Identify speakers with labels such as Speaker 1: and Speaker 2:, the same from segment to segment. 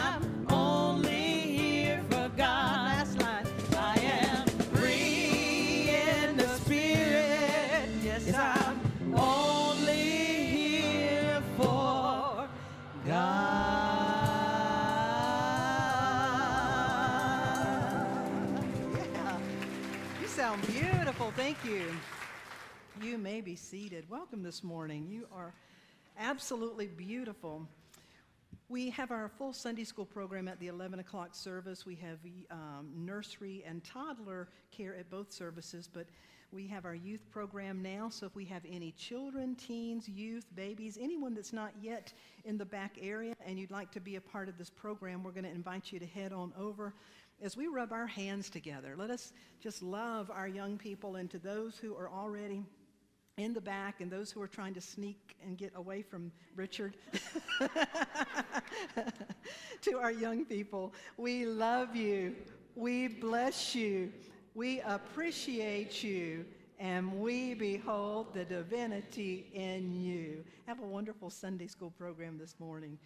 Speaker 1: I'm only here for God. Last line. I am free in the Spirit. Yes, I'm only here for God. Yeah. You sound beautiful. Thank you. You may be seated. Welcome this morning. You are absolutely beautiful. We have our full Sunday school program at the 11 o'clock service. We have nursery and toddler care at both services, but we have our youth program now. So if we have any children, teens, youth, babies, anyone that's not yet in the back area and you'd like to be a part of this program, we're going to invite you to head on over. As we rub our hands together, let us just love our young people, and to those who are already in the back and those who are trying to sneak and get away from Richard, to our young people, we love you, we bless you, we appreciate you, and we behold the divinity in you. Have a wonderful Sunday school program this morning.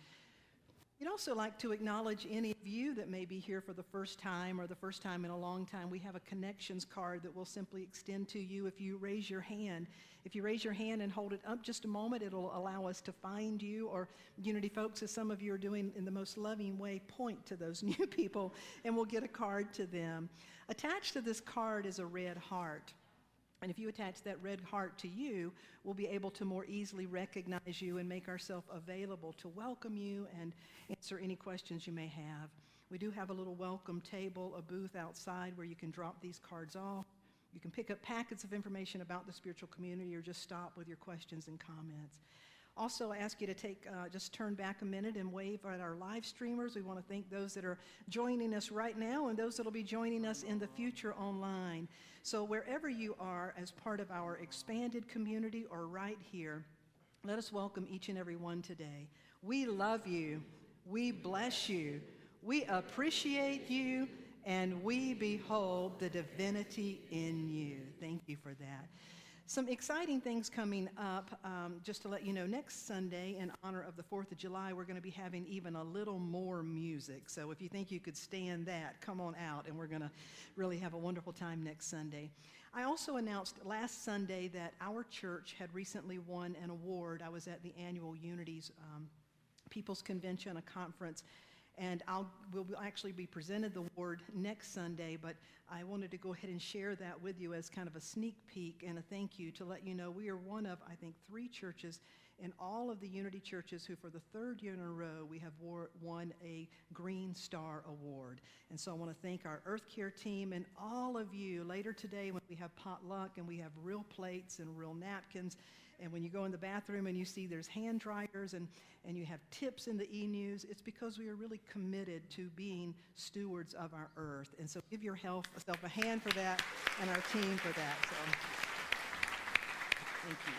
Speaker 1: We'd also like to acknowledge any of you that may be here for the first time or the first time in a long time. We have a connections card that we'll simply extend to you if you raise your hand. If you raise your hand and hold it up just a moment, it'll allow us to find you, or Unity folks, as some of you are doing in the most loving way, point to those new people and we'll get a card to them. Attached to this card is a red heart. And if you attach that red heart to you, we'll be able to more easily recognize you and make ourselves available to welcome you and answer any questions you may have. We do have a little welcome table, a booth outside where you can drop these cards off. You can pick up packets of information about the spiritual community or just stop with your questions and comments. Also, I ask you to just turn back a minute and wave at our live streamers. We want to thank those that are joining us right now and those that will be joining us in the future online. So wherever you are, as part of our expanded community or right here, let us welcome each and every one today. We love you. We bless you. We appreciate you. And we behold the divinity in you. Thank you for that. Some exciting things coming up. Just to let you know, next Sunday, in honor of the 4th of July, we're going to be having even a little more music. So if you think you could stand that, come on out, and we're going to really have a wonderful time next Sunday. I also announced last Sunday that our church had recently won an award. I was at the annual Unity's People's Convention, a conference, and we'll actually be presented the award next Sunday, but I wanted to go ahead and share that with you as kind of a sneak peek and a thank you to let you know we are one of, I think, 3 churches in all of the Unity churches who, for the 3rd year in a row, we have won a Green Star Award. And so I want to thank our Earth Care team and all of you. Later today, when we have potluck and we have real plates and real napkins, and when you go in the bathroom and you see there's hand dryers and you have tips in the e-news, it's because we are really committed to being stewards of our earth. And so give yourself a hand for that and our team for that. So thank you.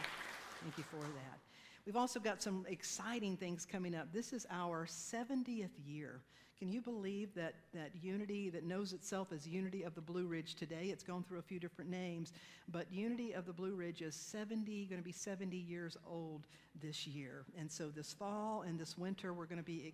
Speaker 1: Thank you for that. We've also got some exciting things coming up. This is our 70th year. Can you believe that Unity, that knows itself as Unity of the Blue Ridge today? It's gone through a few different names, but Unity of the Blue Ridge is going to be 70 years old this year. And so this fall and this winter, we're going to be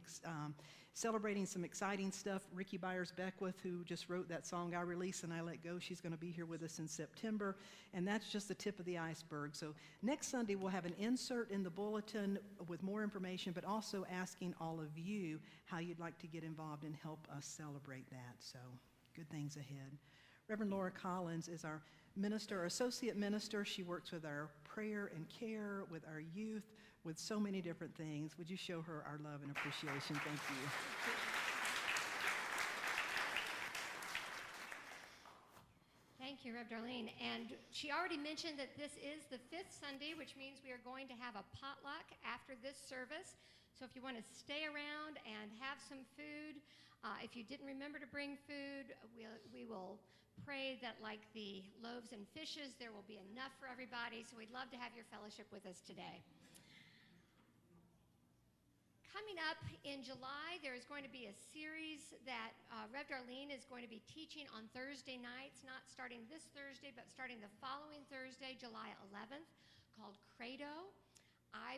Speaker 1: celebrating some exciting stuff. Ricky Byers-Beckwith, who just wrote that song, I Release and I Let Go, she's going to be here with us in September, and that's just the tip of the iceberg. So next Sunday, we'll have an insert in the bulletin with more information, but also asking all of you how you'd like to get involved and help us celebrate that. So good things ahead. Reverend Laura Collins is our minister, our associate minister. She works with our prayer and care, with our youth, with so many different things. Would you show her our love and appreciation? Thank you.
Speaker 2: Thank you, Rev. Darlene. And she already mentioned that this is the 5th Sunday, which means we are going to have a potluck after this service. So if you want to stay around and have some food, if you didn't remember to bring food, we will pray that, like the loaves and fishes, there will be enough for everybody. So we'd love to have your fellowship with us today. Coming up in July, there is going to be a series that Rev. Darlene is going to be teaching on Thursday nights, not starting this Thursday, but starting the following Thursday, July 11th, called Credo. I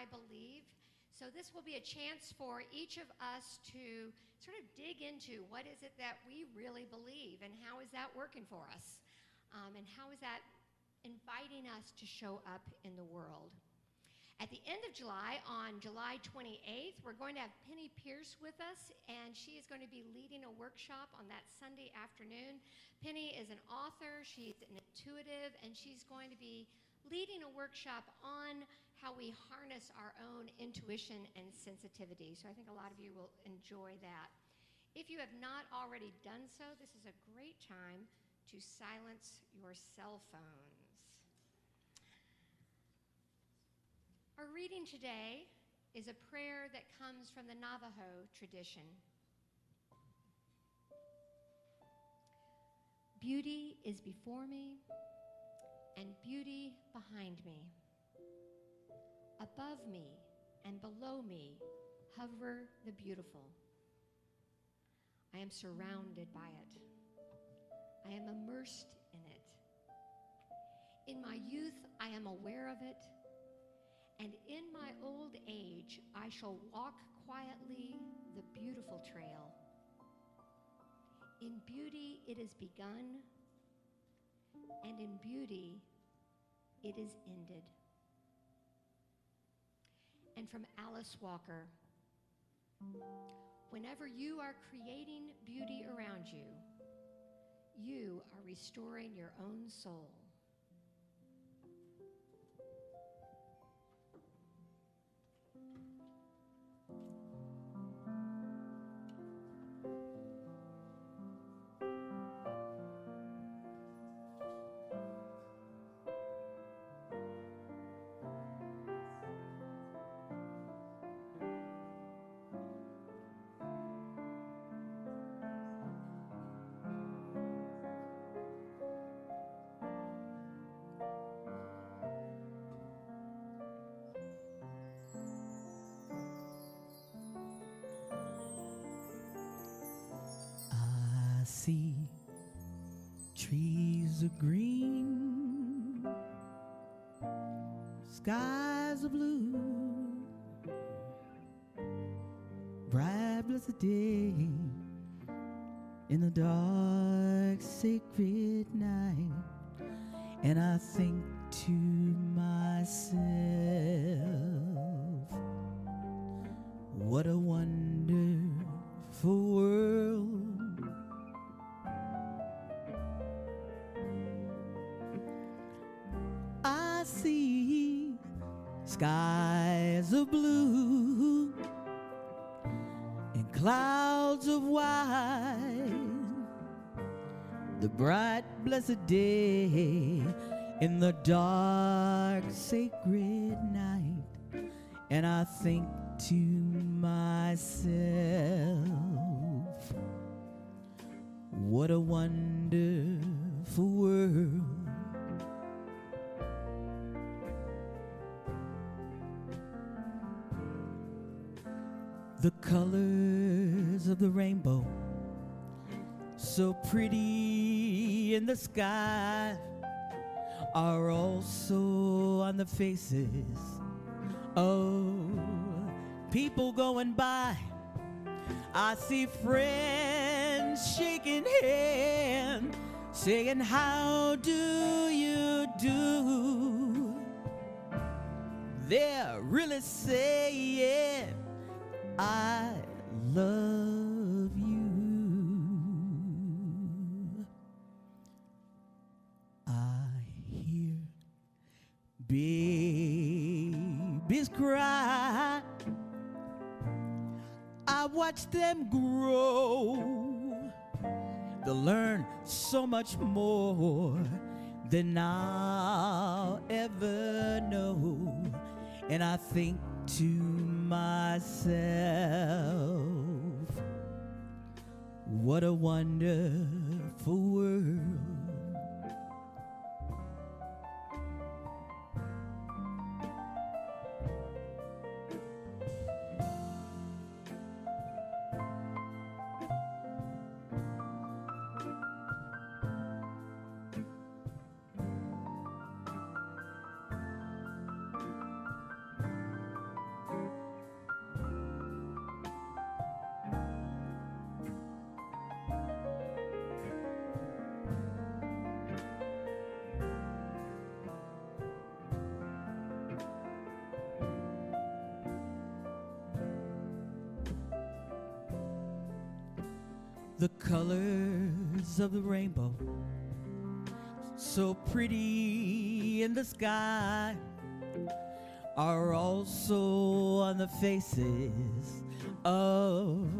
Speaker 2: believe, So this will be a chance for each of us to sort of dig into what is it that we really believe, and how is that working for us, and how is that inviting us to show up in the world. At the end of July, on July 28th, we're going to have Penny Pierce with us, and she is going to be leading a workshop on that Sunday afternoon. Penny is an author, she's an intuitive, and she's going to be leading a workshop on how we harness our own intuition and sensitivity. So I think a lot of you will enjoy that. If you have not already done so, this is a great time to silence your cell phones. Our reading today is a prayer that comes from the Navajo tradition. Beauty is before me, and beauty behind me. Above me and below me hover the beautiful. I am surrounded by it. I am immersed in it. In my youth, I am aware of it, and in my old age, I shall walk quietly the beautiful trail. In beauty it is begun, and in beauty it is ended. And from Alice Walker, whenever you are creating beauty around you, you are restoring your own soul.
Speaker 3: I see trees are green, skies are blue, bright blessed day in the dark sacred night, and I think to myself, what a wonderful world. I see skies of blue and clouds of white, the bright blessed day in the dark sacred night, and I think to myself, what a wonderful world. The colors of the rainbow, so pretty in the sky, are also on the faces of people going by. I see friends shaking hands, saying, how do you do? They're really saying, I love you. I hear babies cry, I watch them grow. They'll learn so much more than I'll ever know. And I think to myself, what a wonderful world. The colors of the rainbow, so pretty in the sky, are also on the faces of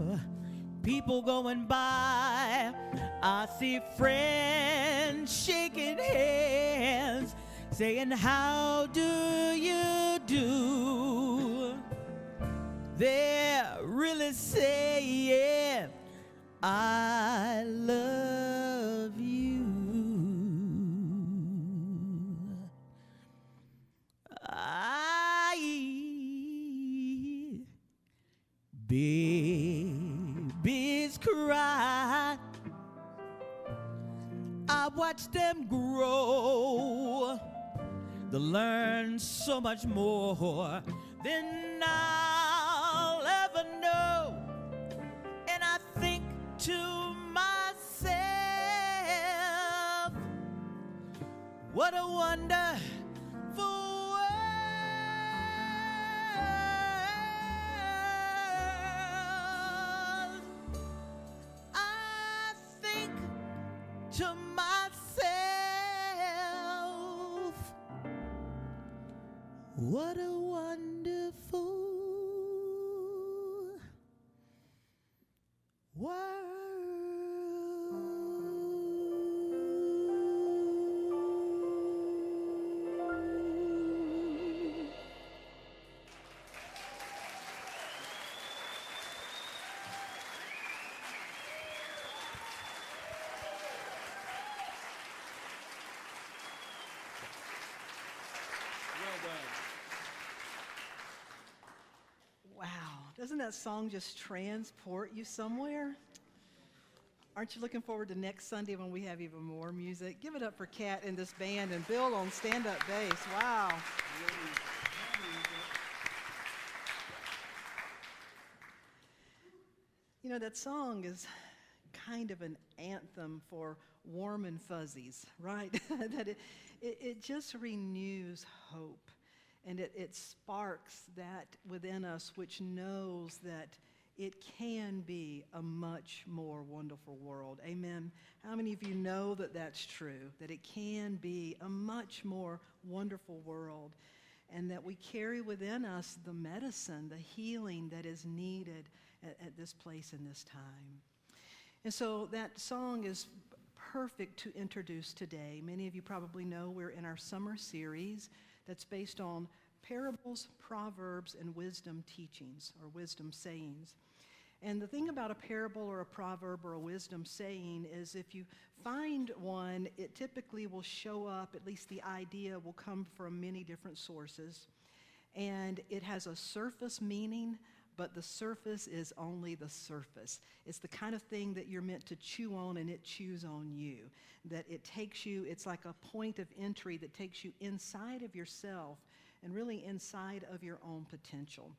Speaker 3: people going by. I see friends shaking hands, saying, how do you do? They're really saying, I love you. Babies cry, I watch them grow. They'll learn so much more than I'll ever know. And I think to myself, what a wonderful world. I think to myself, what a wonderful world.
Speaker 1: Wow, doesn't that song just transport you somewhere? Aren't you looking forward to next Sunday when we have even more music? Give it up for Kat and this band and Bill on stand-up bass. Wow. You know, that song is kind of an anthem for warm and fuzzies, right? That it just renews hope. And it sparks that within us which knows that it can be a much more wonderful world. Amen. How many of you know that that's true? That it can be a much more wonderful world, and that we carry within us the medicine, the healing that is needed at this place in this time. And so that song is perfect to introduce today. Many of you probably know we're in our summer series that's based on parables, proverbs, and wisdom teachings, or wisdom sayings. And the thing about a parable or a proverb or a wisdom saying is if you find one, it typically will show up, at least the idea will come from many different sources. And it has a surface meaning, but the surface is only the surface. It's the kind of thing that you're meant to chew on and it chews on you. That it takes you, it's like a point of entry that takes you inside of yourself and really inside of your own potential.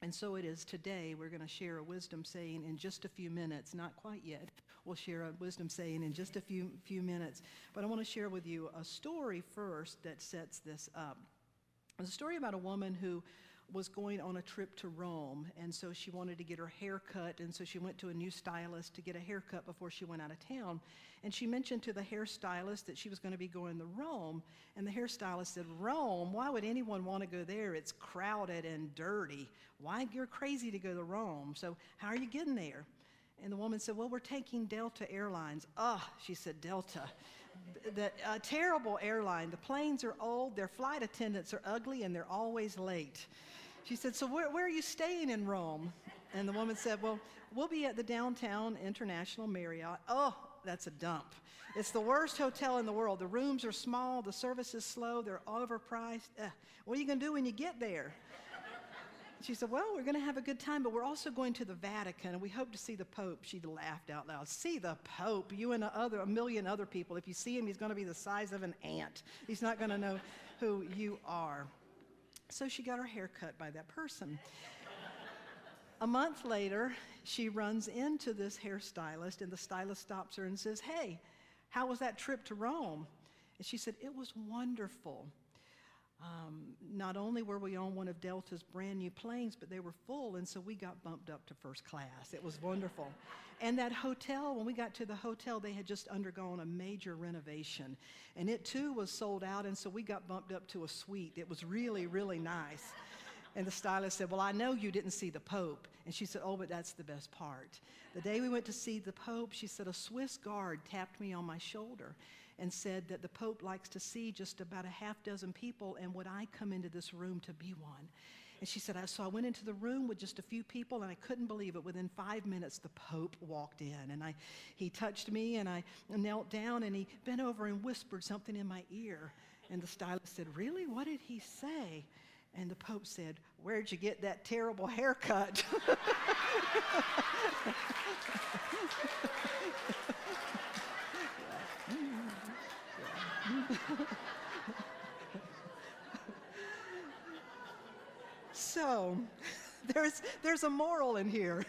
Speaker 1: And so it is today. We're going to share a wisdom saying in just a few minutes. Not quite yet. We'll share a wisdom saying in just a few minutes. But I want to share with you a story first that sets this up. It's a story about a woman who was going on a trip to Rome, and so she wanted to get her hair cut, and so she went to a new stylist to get a haircut before she went out of town. And she mentioned to the hairstylist that she was going to be going to Rome, and the hairstylist said, Rome? Why would anyone want to go there? It's crowded and dirty. Why? You're crazy to go to Rome. So how are you getting there? And the woman said, well, we're taking Delta Airlines. She said, Delta. A terrible airline. The planes are old, their flight attendants are ugly, and they're always late. She said, so where are you staying in Rome? And the woman said, well, we'll be at the Downtown International Marriott. Oh, that's a dump. It's the worst hotel in the world. The rooms are small, the service is slow, they're overpriced. What are you going to do when you get there? She said, well, we're going to have a good time, but we're also going to the Vatican, and we hope to see the Pope. She laughed out loud. See the Pope? You and a million other people. If you see him, he's going to be the size of an ant. He's not going to know who you are. So she got her hair cut by that person. A month later, she runs into this hairstylist, and the stylist stops her and says, hey, how was that trip to Rome? And she said, it was wonderful. Not only were we on one of Delta's brand new planes, but they were full, and so we got bumped up to first class. It was wonderful. And that hotel, when we got to the hotel, they had just undergone a major renovation, and it too was sold out, and so we got bumped up to a suite. It was really, really nice. And the stylist said, well, I know you didn't see the Pope. And she said, oh, but that's the best part. The day we went to see the Pope, she said, a Swiss guard tapped me on my shoulder and said that the Pope likes to see just about a half dozen people, and would I come into this room to be one? And she said, so I went into the room with just a few people, and I couldn't believe it. Within 5 minutes, the Pope walked in, and he touched me, and I knelt down, and he bent over and whispered something in my ear. And the stylist said, really? What did he say? And the Pope said, where'd you get that terrible haircut? So, there's a moral in here.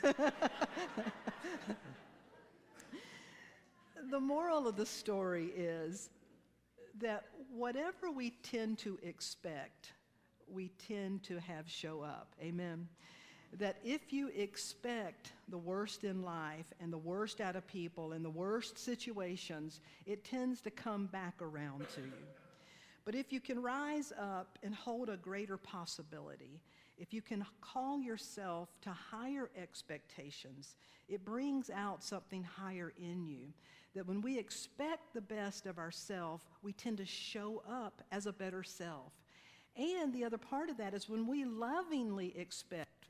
Speaker 1: The moral of the story is that whatever we tend to expect, we tend to have show up. Amen. That if you expect the worst in life and the worst out of people and the worst situations, it tends to come back around to you. But if you can rise up and hold a greater possibility, if you can call yourself to higher expectations, it brings out something higher in you. That when we expect the best of ourselves, we tend to show up as a better self. And the other part of that is when we lovingly expect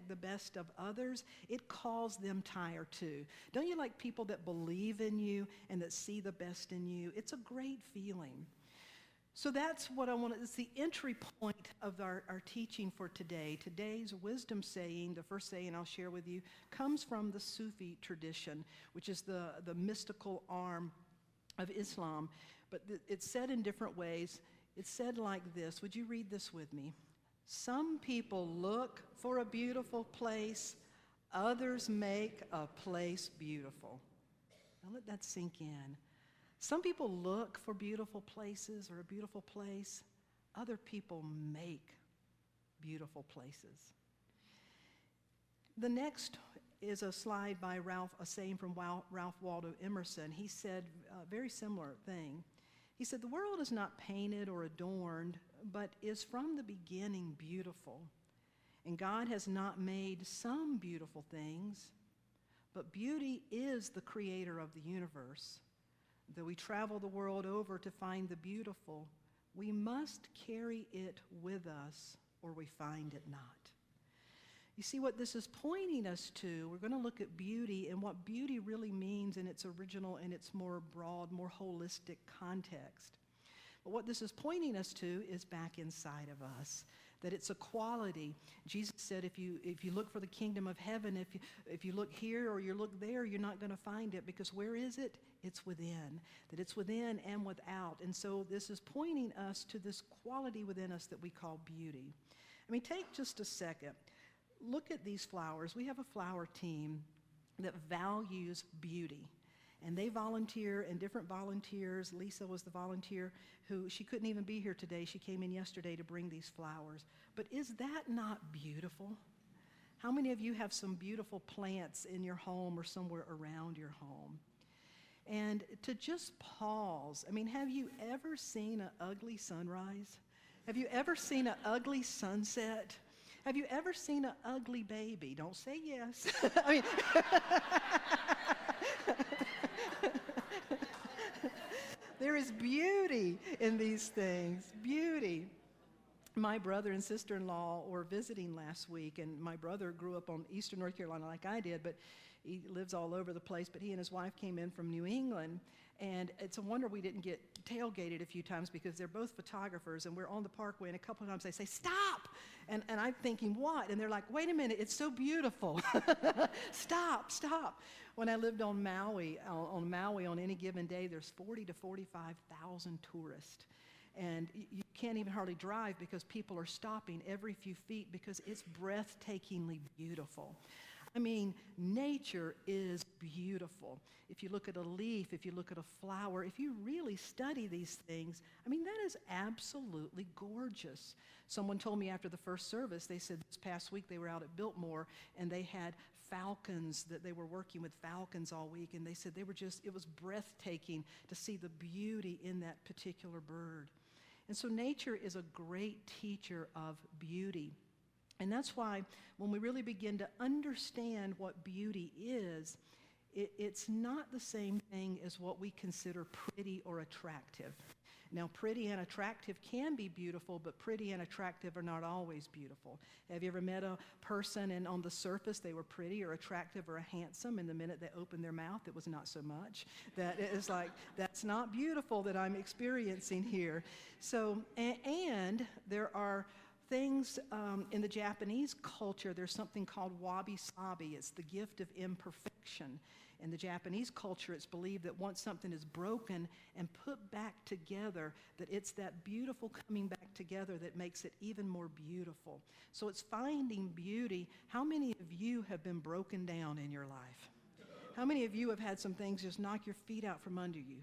Speaker 1: the best of others, it calls them higher too. Don't you like people that believe in you and that see the best in you? It's a great feeling. So that's what I want to, it's the entry point of our teaching for today. Today's wisdom saying, the first saying I'll share with you, comes from the Sufi tradition, which is the mystical arm of Islam. But it's said in different ways. It's said like this. Would you read this with me? Some people look for a beautiful place, others make a place beautiful. Now let that sink in. Some people look for beautiful places or a beautiful place. Other people make beautiful places. The next is a slide by a saying from Ralph Waldo Emerson. He said a very similar thing. He said, the world is not painted or adorned, but is from the beginning beautiful. And God has not made some beautiful things, but beauty is the creator of the universe. Though we travel the world over to find the beautiful, we must carry it with us or we find it not. You see what this is pointing us to? We're going to look at beauty and what beauty really means in its original and its more broad, more holistic context. But what this is pointing us to is back inside of us, that it's a quality. Jesus said if you look for the kingdom of heaven, if you look here or you look there, you're not going to find it, because where is it? It's within, that it's within and without. And so this is pointing us to this quality within us that we call beauty. I mean, take just a second. Look at these flowers. We have a flower team that values beauty. And they volunteer, and different volunteers. Lisa was the volunteer she couldn't even be here today. She came in yesterday to bring these flowers. But is that not beautiful? How many of you have some beautiful plants in your home or somewhere around your home? And to just pause, I mean, have you ever seen an ugly sunrise? Have you ever seen an ugly sunset? Have you ever seen an ugly baby? Don't say yes. I mean, there is beauty in these things, beauty. My brother and sister-in-law were visiting last week, and my brother grew up on eastern North Carolina like I did, but he lives all over the place. But he and his wife came in from New England, and it's a wonder we didn't get tailgated a few times, because they're both photographers, and we're on the parkway, and a couple of times they say, stop! And I'm thinking, what? And they're like, wait a minute, it's so beautiful. Stop, stop. When I lived on Maui, on any given day, there's 40 to 45,000 tourists. And you can't even hardly drive because people are stopping every few feet because it's breathtakingly beautiful. I mean, nature is beautiful. If you look at a leaf, if you look at a flower, if you really study these things, I mean, that is absolutely gorgeous. Someone told me after the first service, they said this past week they were out at Biltmore and they had falcons, that they were working with falcons all week, and they said they were just, it was breathtaking to see the beauty in that particular bird. And so nature is a great teacher of beauty. And that's why when we really begin to understand what beauty is, it's not the same thing as what we consider pretty or attractive. Now, pretty and attractive can be beautiful, but pretty and attractive are not always beautiful. Have you ever met a person and on the surface they were pretty or attractive or handsome, and the minute they opened their mouth it was not so much? That is like, that's not beautiful that I'm experiencing here. So, and there are things in the Japanese culture, there's something called wabi-sabi. It's the gift of imperfection. In the Japanese culture, it's believed that once something is broken and put back together, that it's that beautiful coming back together that makes it even more beautiful. So it's finding beauty. How many of you have been broken down in your life? How many of you have had some things just knock your feet out from under you?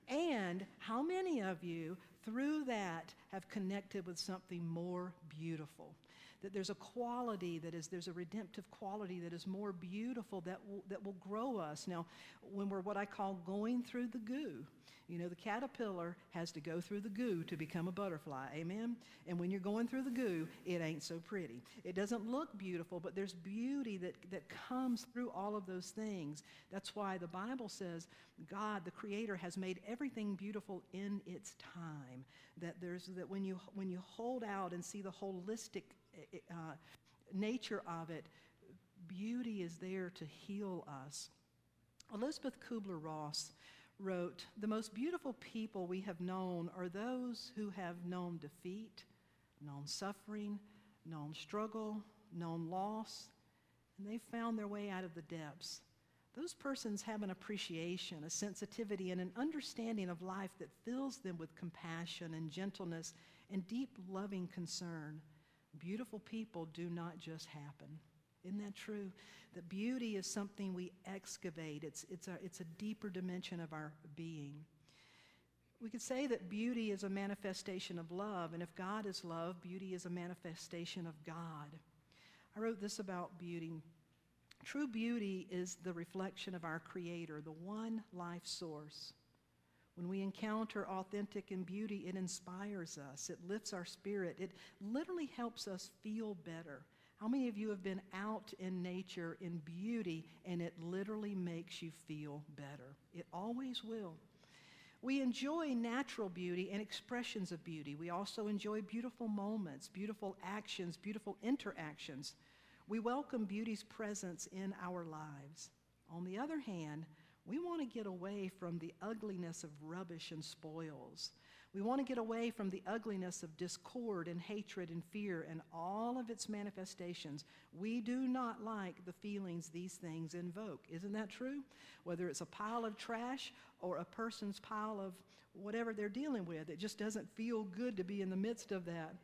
Speaker 1: And how many of you, through that, have connected with something more beautiful? That there's a quality there's a redemptive quality that is more beautiful that will grow us. Now, when we're what I call going through the goo, you know, the caterpillar has to go through the goo to become a butterfly, amen? And when you're going through the goo, it ain't so pretty. It doesn't look beautiful, but there's beauty that comes through all of those things. That's why the Bible says God, the Creator, has made everything beautiful in its time. That when you hold out and see the holistic nature of it, beauty is there to heal us. Elizabeth Kubler-Ross wrote, "The most beautiful people we have known are those who have known defeat, known suffering, known struggle, known loss, and they found their way out of the depths. Those persons have an appreciation, a sensitivity, and an understanding of life that fills them with compassion and gentleness and deep loving concern. Beautiful people do not just happen." Isn't that true? That beauty is something we excavate. It's a deeper dimension of our being. We could say that beauty is a manifestation of love, and if God is love, beauty is a manifestation of God. I wrote this about beauty. True beauty is the reflection of our Creator, the one life source. When we encounter authentic and beauty, it inspires us. It lifts our spirit. It literally helps us feel better. How many of you have been out in nature in beauty and it literally makes you feel better? It always will. We enjoy natural beauty and expressions of beauty. We also enjoy beautiful moments, beautiful actions, beautiful interactions. We welcome beauty's presence in our lives. On the other hand, we want to get away from the ugliness of rubbish and spoils. We want to get away from the ugliness of discord and hatred and fear and all of its manifestations. We do not like the feelings these things invoke. Isn't that true? Whether it's a pile of trash or a person's pile of whatever they're dealing with, it just doesn't feel good to be in the midst of that.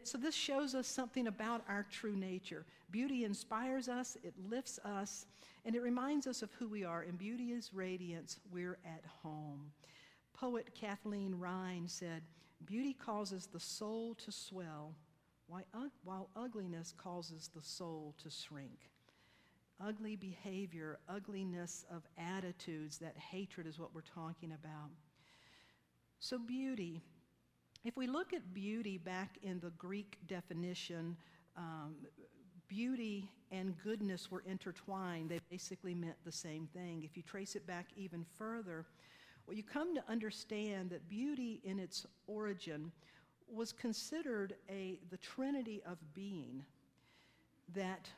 Speaker 1: So this shows us something about our true nature. Beauty inspires us, it lifts us, and it reminds us of who we are. And beauty is radiance. We're at home. Poet Kathleen Ryan said, "Beauty causes the soul to swell, while ugliness causes the soul to shrink." Ugly behavior, ugliness of attitudes, that hatred is what we're talking about. So beauty. If we look at beauty back in the Greek definition, beauty and goodness were intertwined. They basically meant the same thing. If you trace it back even further, well, you come to understand that beauty in its origin was considered the trinity of being, that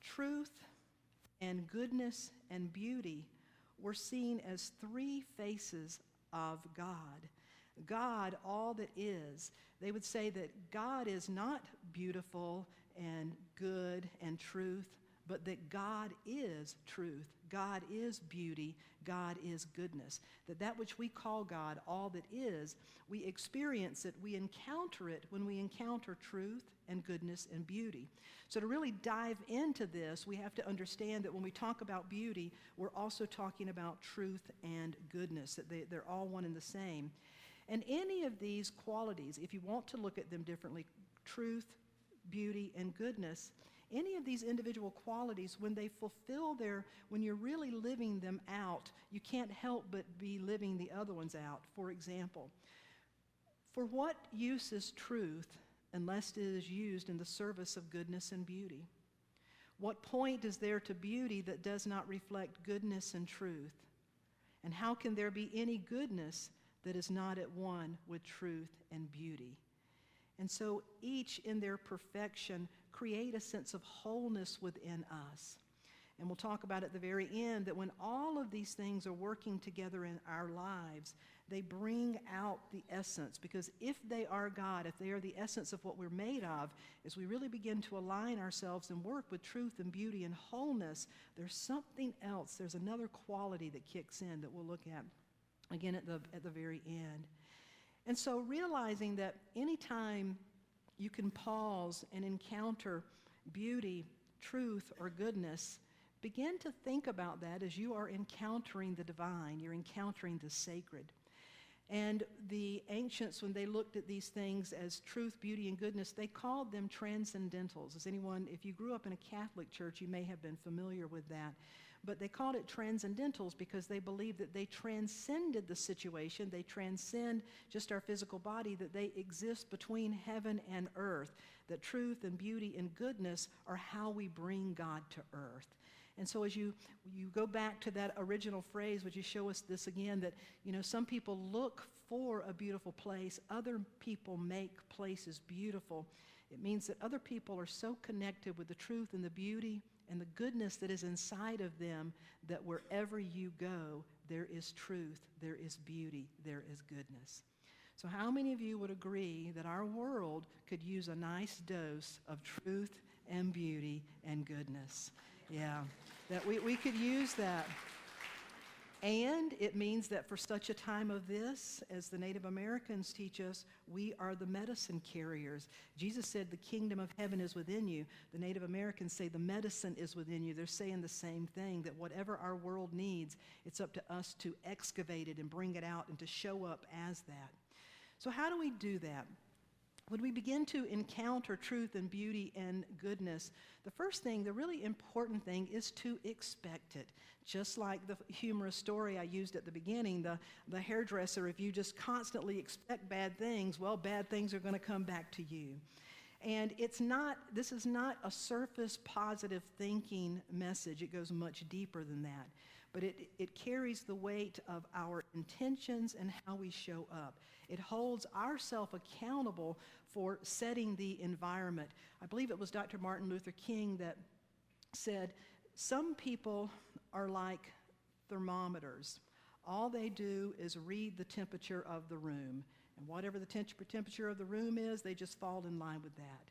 Speaker 1: truth and goodness and beauty were seen as three faces of God. God, all that is. They would say that God is not beautiful and good and truth, but that God is truth, God is beauty, God is goodness. That which we call God, all that is, we experience it, we encounter it when we encounter truth and goodness and beauty. So to really dive into this, we have to understand that when we talk about beauty, we're also talking about truth and goodness, that they're all one and the same. And any of these qualities, if you want to look at them differently, truth, beauty, and goodness, any of these individual qualities, when they fulfill when you're really living them out, you can't help but be living the other ones out. For example, for what use is truth unless it is used in the service of goodness and beauty? What point is there to beauty that does not reflect goodness and truth? And how can there be any goodness that is not at one with truth and beauty? And so each in their perfection create a sense of wholeness within us. And we'll talk about at the very end that when all of these things are working together in our lives, they bring out the essence. Because if they are God, if they are the essence of what we're made of, as we really begin to align ourselves and work with truth and beauty and wholeness, there's something else. There's another quality that kicks in that we'll look at again at the very end. And so realizing that anytime you can pause and encounter beauty, truth, or goodness, begin to think about that as you are encountering the divine, you're encountering the sacred. And the ancients, when they looked at these things as truth, beauty, and goodness, they called them transcendentals. As anyone, if you grew up in a Catholic church, you may have been familiar with that. But they called it transcendentals because they believed that they transcended the situation. They transcend just our physical body, that they exist between heaven and earth, that truth and beauty and goodness are how we bring God to earth. And so as you go back to that original phrase, would you show us this again, that, some people look for a beautiful place, other people make places beautiful. It means that other people are so connected with the truth and the beauty and the goodness that is inside of them that wherever you go, there is truth, there is beauty, there is goodness. So how many of you would agree that our world could use a nice dose of truth and beauty and goodness? Yeah, that we could use that. And it means that for such a time of this, as the Native Americans teach us, we are the medicine carriers. Jesus said the kingdom of heaven is within you. The Native Americans say the medicine is within you. They're saying the same thing, that whatever our world needs, it's up to us to excavate it and bring it out and to show up as that. So how do we do that? When we begin to encounter truth and beauty and goodness, the first thing, the really important thing, is to expect it. Just like the humorous story I used at the beginning, the hairdresser, if you just constantly expect bad things, well, bad things are going to come back to you. And this is not a surface positive thinking message. It goes much deeper than that. But it carries the weight of our intentions and how we show up. It holds ourselves accountable for setting the environment. I believe it was Dr. Martin Luther King that said, some people are like thermometers. All they do is read the temperature of the room. And whatever the temperature of the room is, they just fall in line with that.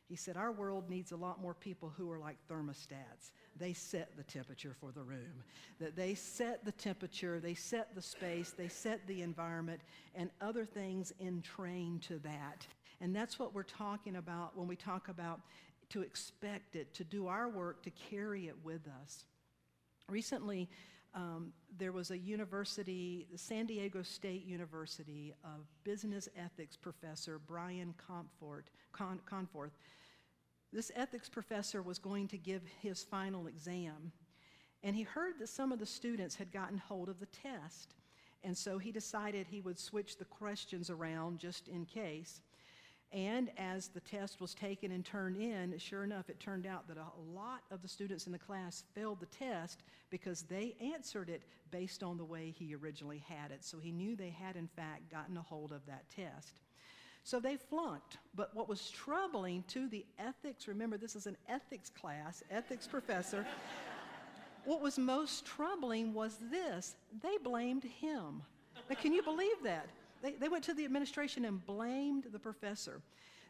Speaker 1: He said, our world needs a lot more people who are like thermostats. They set the temperature for the room. That they set the temperature, they set the space, they set the environment, and other things entrain to that. And that's what we're talking about when we talk about to expect it, to do our work, to carry it with us. Recently, there was a university, the San Diego State University, a business ethics professor, Brian Conforth. This ethics professor was going to give his final exam, and he heard that some of the students had gotten hold of the test, and so he decided he would switch the questions around just in case. And as the test was taken and turned in, sure enough, it turned out that a lot of the students in the class failed the test because they answered it based on the way he originally had it. So he knew they had, in fact, gotten a hold of that test. So they flunked. But what was troubling to the ethics, remember this is an ethics class, ethics professor, what was most troubling was this: they blamed him. Now, can you believe that? They went to the administration and blamed the professor.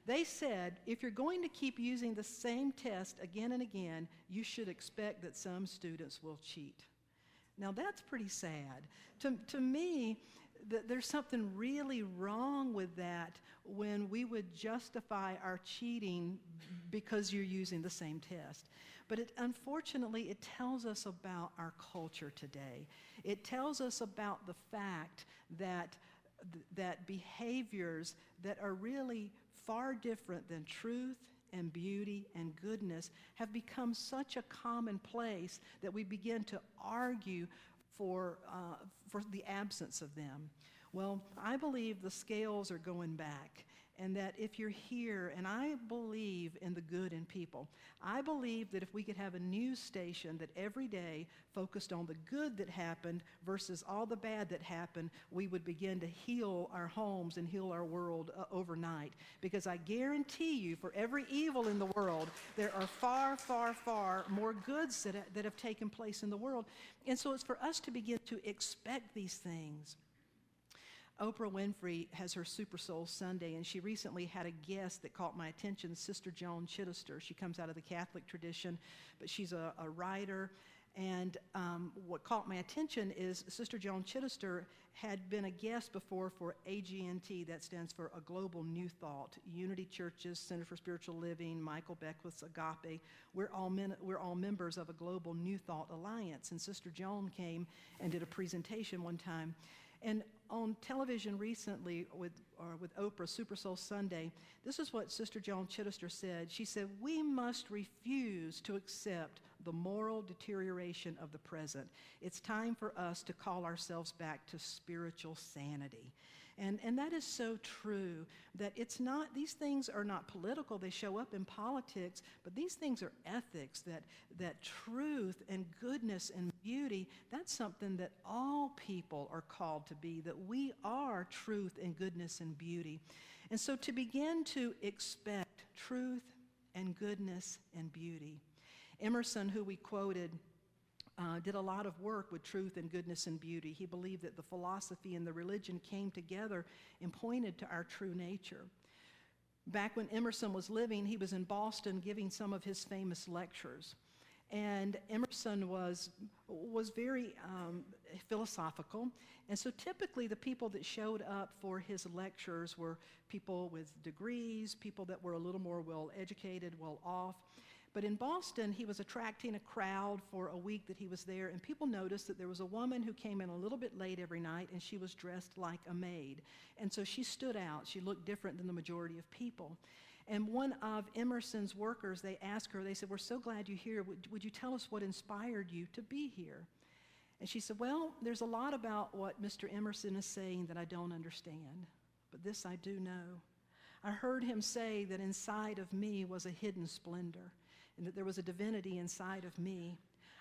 Speaker 1: They said, if you're going to keep using the same test again and again, you should expect that some students will cheat. Now that's pretty sad. To me, there's something really wrong with that when we would justify our cheating because you're using the same test. But unfortunately, it tells us about our culture today. It tells us about the fact that behaviors that are really far different than truth and beauty and goodness have become such a commonplace that we begin to argue for the absence of them. Well, I believe the scales are going back, and that if you're here, and I believe in the good in people, I believe that if we could have a news station that every day focused on the good that happened versus all the bad that happened, we would begin to heal our homes and heal our world overnight. Because I guarantee you, for every evil in the world, there are far, far, far more goods that have taken place in the world. And so it's for us to begin to expect these things. Oprah Winfrey has her Super Soul Sunday, and she recently had a guest that caught my attention, Sister Joan Chittister. She comes out of the Catholic tradition, but she's a writer. And what caught my attention is Sister Joan Chittister had been a guest before for AGNT, that stands for A Global New Thought, Unity Churches, Center for Spiritual Living, Michael Beckwith's Agape. We're all members of a Global New Thought Alliance. And Sister Joan came and did a presentation one time. And on television recently with Oprah, Super Soul Sunday, this is what Sister Joan Chittister said. She said, "We must refuse to accept the moral deterioration of the present. It's time for us to call ourselves back to spiritual sanity." And that is so true, that it's not, these things are not political, they show up in politics, but these things are ethics, that truth and goodness and beauty, that's something that all people are called to be, that we are truth and goodness and beauty. And so to begin to expect truth and goodness and beauty. Emerson, who we quoted, did a lot of work with truth and goodness and beauty. He believed that the philosophy and the religion came together and pointed to our true nature. Back when Emerson was living, he was in Boston giving some of his famous lectures. And Emerson was very philosophical. And so typically the people that showed up for his lectures were people with degrees, people that were a little more well-educated, well-off. But in Boston, he was attracting a crowd for a week that he was there, and people noticed that there was a woman who came in a little bit late every night, and she was dressed like a maid. And so she stood out. She looked different than the majority of people. And one of Emerson's workers, they asked her, they said, "We're so glad you're here. Would you tell us what inspired you to be here?" And she said, "Well, there's a lot about what Mr. Emerson is saying that I don't understand, but this I do know. I heard him say that inside of me was a hidden splendor, and that there was a divinity inside of me.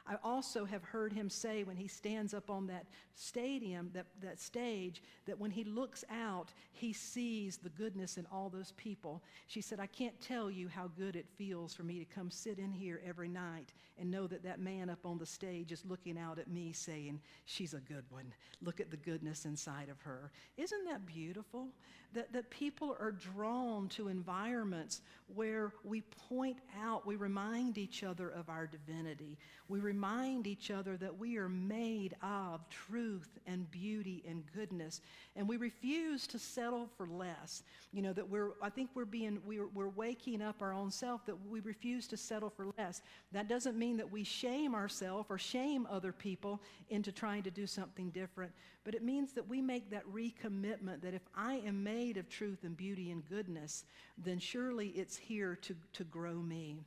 Speaker 1: I also have heard him say when he stands up on that stadium, that stage, that when he looks out, he sees the goodness in all those people." She said, "I can't tell you how good it feels for me to come sit in here every night and know that that man up on the stage is looking out at me saying, 'She's a good one. Look at the goodness inside of her.'" Isn't that beautiful? That people are drawn to environments where we point out, we remind each other of our divinity. We remind each other that we are made of truth and beauty and goodness. And we refuse to settle for less. You know, that we're waking up our own self, that we refuse to settle for less. That doesn't mean that we shame ourselves or shame other people into trying to do something different. But it means that we make that recommitment that if I am made of truth and beauty and goodness, then surely it's here to grow me.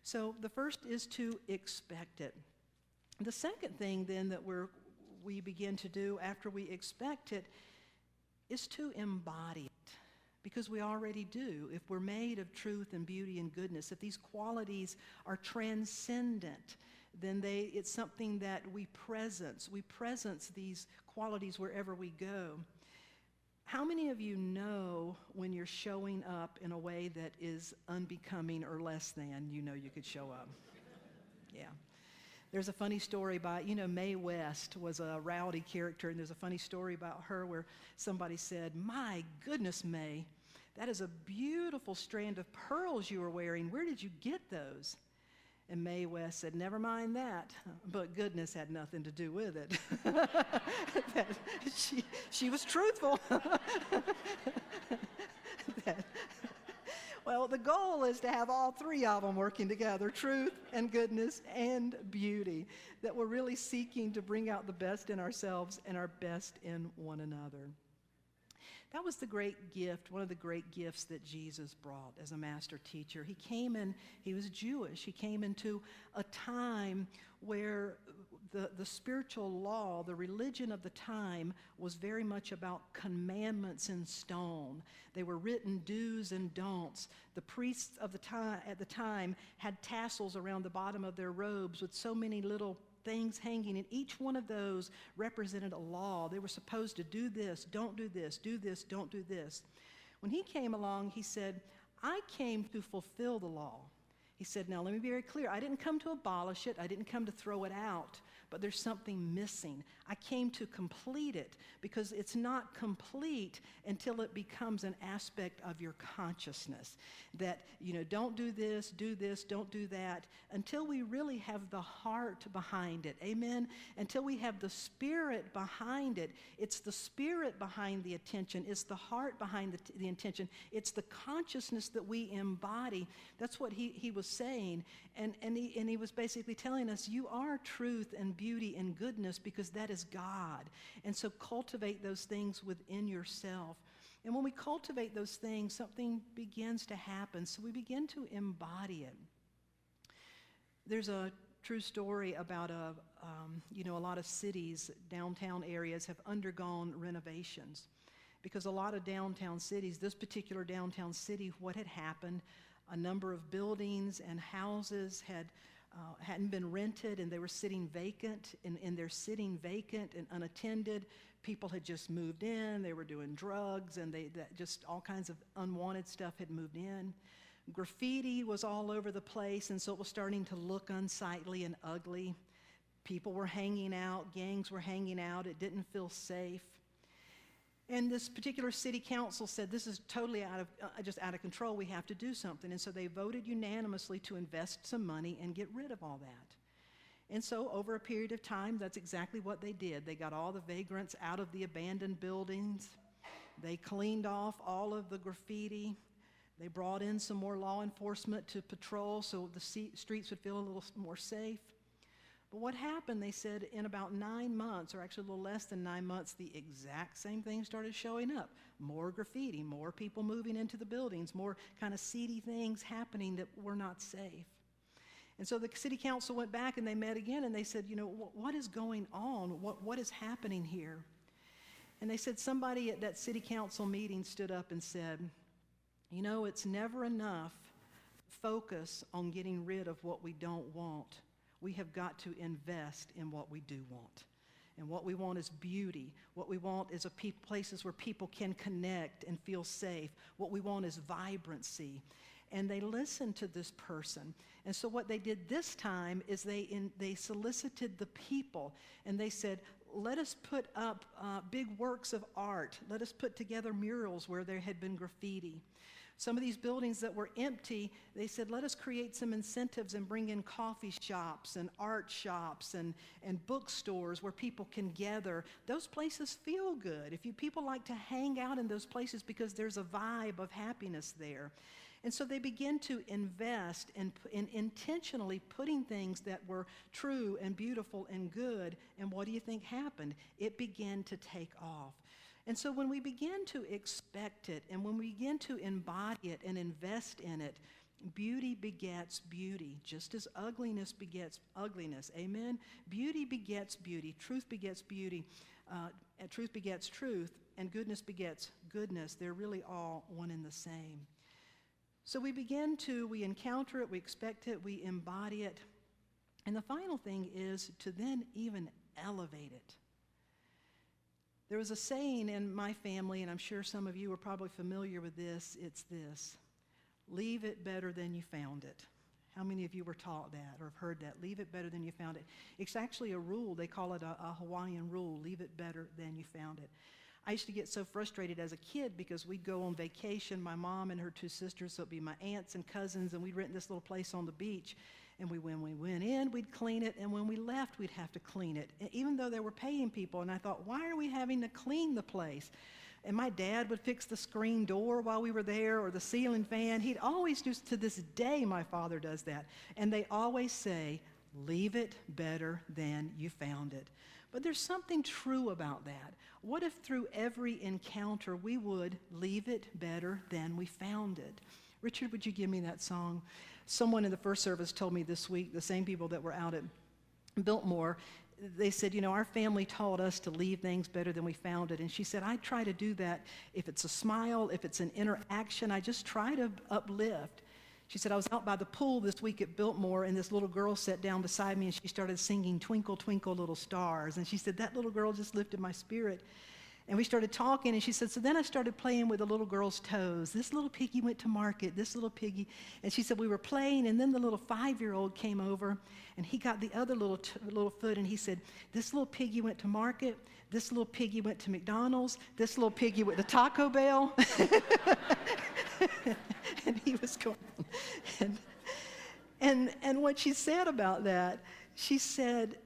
Speaker 1: So the first is to expect it. The second thing then that we begin to do after we expect it is to embody it. Because we already do. If we're made of truth and beauty and goodness, if these qualities are transcendent, then it's something that we presence. We presence these qualities wherever we go. How many of you know when you're showing up in a way that is unbecoming or less than, you know you could show up? Yeah. There's a funny story about, Mae West was a rowdy character, and there's a funny story about her where somebody said, "My goodness, Mae, That is a beautiful strand of pearls you are wearing. Where did you get those?" And Mae West said, "Never mind that, but goodness had nothing to do with it." she was truthful. Well, the goal is to have all three of them working together, truth and goodness and beauty, that we're really seeking to bring out the best in ourselves and our best in one another. That was the great gift, one of the great gifts that Jesus brought as a master teacher. He came in, he was Jewish. He came into a time where the spiritual law, the religion of the time, was very much about commandments in stone. They were written do's and don'ts. The priests of the time, at the time, had tassels around the bottom of their robes with so many little things hanging, and each one of those represented a law. They were supposed to do this, don't do this, do this, don't do this. When he came along, he said, "I came to fulfill the law." He said, "Now let me be very clear. I didn't come to abolish it. I didn't come to throw it out, but there's something missing. I came to complete it, because it's not complete until it becomes an aspect of your consciousness. That, don't do this, don't do that, until we really have the heart behind it. Amen? Until we have the spirit behind it. It's the spirit behind the attention. It's the heart behind the intention. It's the consciousness that we embody." That's what he was saying. And he was basically telling us, you are truth and beauty and goodness, because that is God. And so cultivate those things within yourself. And when we cultivate those things, something begins to happen. So we begin to embody it. There's a true story about a lot of cities, downtown areas have undergone renovations. Because a lot of downtown cities, this particular downtown city, what had happened, a number of buildings and houses hadn't been rented, and they were sitting vacant, and they're sitting vacant and unattended. People had just moved in, they were doing drugs, and just all kinds of unwanted stuff had moved in. Graffiti was all over the place, and so it was starting to look unsightly and ugly. People were hanging out, gangs were hanging out, it didn't feel safe. And this particular city council said, "This is totally just out of control. We have to do something." And so they voted unanimously to invest some money and get rid of all that. And so over a period of time, that's exactly what they did. They got all the vagrants out of the abandoned buildings. They cleaned off all of the graffiti. They brought in some more law enforcement to patrol so the streets would feel a little more safe. But what happened, they said, in about 9 months, or actually a little less than 9 months, the exact same thing started showing up. More graffiti, more people moving into the buildings, more kind of seedy things happening that were not safe. And so the city council went back and they met again, and they said, what is going on? What is happening here? And they said, somebody at that city council meeting stood up and said, it's never enough focus on getting rid of what we don't want. We have got to invest in what we do want. And what we want is beauty. What we want is places where people can connect and feel safe. What we want is vibrancy. And they listened to this person. And so what they did this time is they solicited the people, and they said, let us put up big works of art. Let us put together murals where there had been graffiti. Some of these buildings that were empty, they said, let us create some incentives and bring in coffee shops and art shops and bookstores where people can gather. Those places feel good. People like to hang out in those places because there's a vibe of happiness there. And so they begin to invest in intentionally putting things that were true and beautiful and good. And what do you think happened? It began to take off. And so when we begin to expect it, and when we begin to embody it and invest in it, beauty begets beauty, just as ugliness begets ugliness. Amen? Beauty begets beauty. Truth begets beauty. And truth begets truth. And goodness begets goodness. They're really all one and the same. So we encounter it, we expect it, we embody it. And the final thing is to then even elevate it. There was a saying in my family, and I'm sure some of you are probably familiar with this. It's this: leave it better than you found it. How many of you were taught that or have heard that? Leave it better than you found it. It's actually a rule. They call it a Hawaiian rule. Leave it better than you found it. I used to get so frustrated as a kid because we'd go on vacation, my mom and her two sisters, so it'd be my aunts and cousins, and we'd rent this little place on the beach. And when we went in, we'd clean it, and when we left, we'd have to clean it, even though they were paying people. And I thought, why are we having to clean the place? And my dad would fix the screen door while we were there, or the ceiling fan. He'd always do, to this day, my father does that. And they always say, leave it better than you found it. But there's something true about that. What if through every encounter we would leave it better than we found it? Richard, would you give me that song? Someone in the first service told me this week, the same people that were out at Biltmore, they said, you know, our family taught us to leave things better than we found it. And she said, I try to do that. If it's a smile, if it's an interaction, I just try to uplift. She said, I was out by the pool this week at Biltmore, and this little girl sat down beside me, and she started singing Twinkle, Twinkle, Little Stars. And she said, that little girl just lifted my spirit. And we started talking, and she said, so then I started playing with the little girl's toes. This little piggy went to market, this little piggy. And she said, we were playing, and then the little 5-year-old came over, and he got the other little foot, and he said, this little piggy went to market, this little piggy went to McDonald's, this little piggy went to Taco Bell. And he was going. And what she said about that, she said,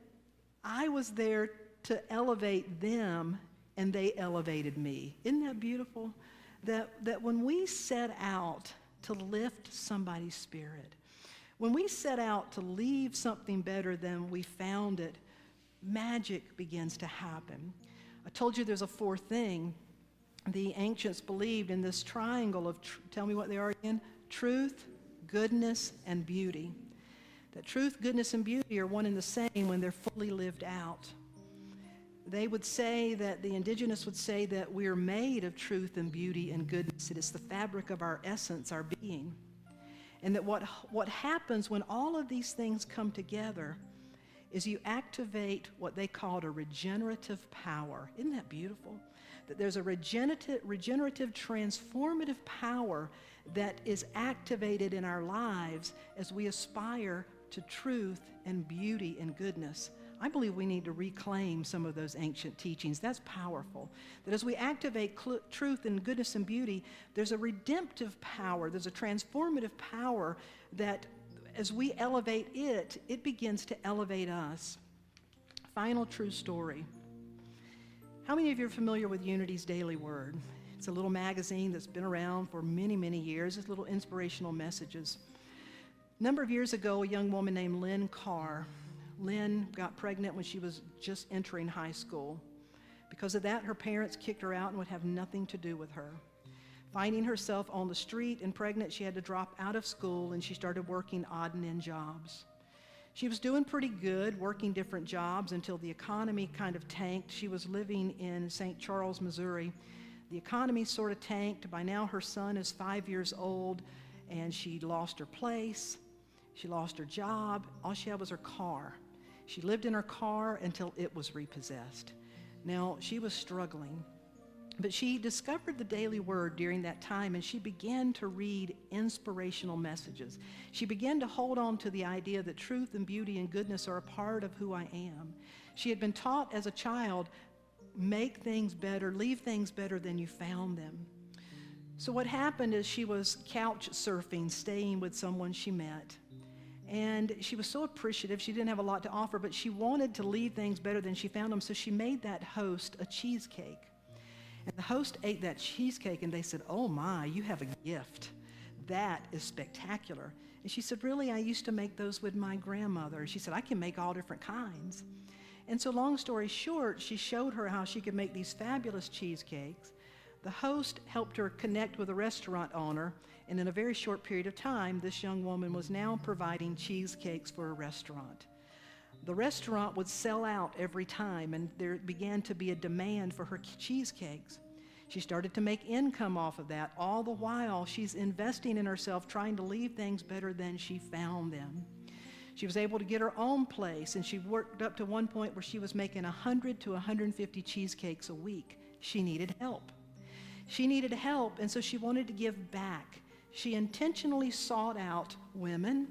Speaker 1: I was there to elevate them, and they elevated me. Isn't that beautiful? That when we set out to lift somebody's spirit, when we set out to leave something better than we found it, magic begins to happen. I told you there's a fourth thing. The ancients believed in this triangle of, tell me what they are again, truth, goodness, and beauty. That truth, goodness, and beauty are one and the same when they're fully lived out. They would say that, the indigenous would say that we're made of truth and beauty and goodness. It is the fabric of our essence, our being. And that what happens when all of these things come together is you activate what they called a regenerative power. Isn't that beautiful? That there's a regenerative, transformative power that is activated in our lives as we aspire to truth and beauty and goodness. I believe we need to reclaim some of those ancient teachings. That's powerful. That as we activate truth and goodness and beauty, there's a redemptive power, there's a transformative power that as we elevate it, it begins to elevate us. Final true story. How many of you are familiar with Unity's Daily Word? It's a little magazine that's been around for many, many years. It's little inspirational messages. A number of years ago, a young woman named Lynn Carr, Lynn got pregnant when she was just entering high school. Because of that, her parents kicked her out and would have nothing to do with her. Finding herself on the street and pregnant, she had to drop out of school, and she started working odd and end jobs. She was doing pretty good, working different jobs until the economy kind of tanked. She was living in St. Charles, Missouri. The economy sort of tanked. By now, her son is 5 years old, and she lost her place. She lost her job. All she had was her car. She lived in her car until it was repossessed. Now, she was struggling. But she discovered the Daily Word during that time, and she began to read inspirational messages. She began to hold on to the idea that truth and beauty and goodness are a part of who I am. She had been taught as a child, make things better, leave things better than you found them. So what happened is she was couch surfing, staying with someone she met. And she was so appreciative. She didn't have a lot to offer, but she wanted to leave things better than she found them, so she made that host a cheesecake. And the host ate that cheesecake, and they said, oh my, you have a gift. That is spectacular. And she said, really, I used to make those with my grandmother. She said, I can make all different kinds. And so long story short, she showed her how she could make these fabulous cheesecakes. The host helped her connect with a restaurant owner, and in a very short period of time, this young woman was now providing cheesecakes for a restaurant. The restaurant would sell out every time, and there began to be a demand for her cheesecakes. She started to make income off of that. All the while, she's investing in herself, trying to leave things better than she found them. She was able to get her own place, and she worked up to one point where she was making 100 to 150 cheesecakes a week. She needed help. She needed help, and so she wanted to give back. She intentionally sought out women,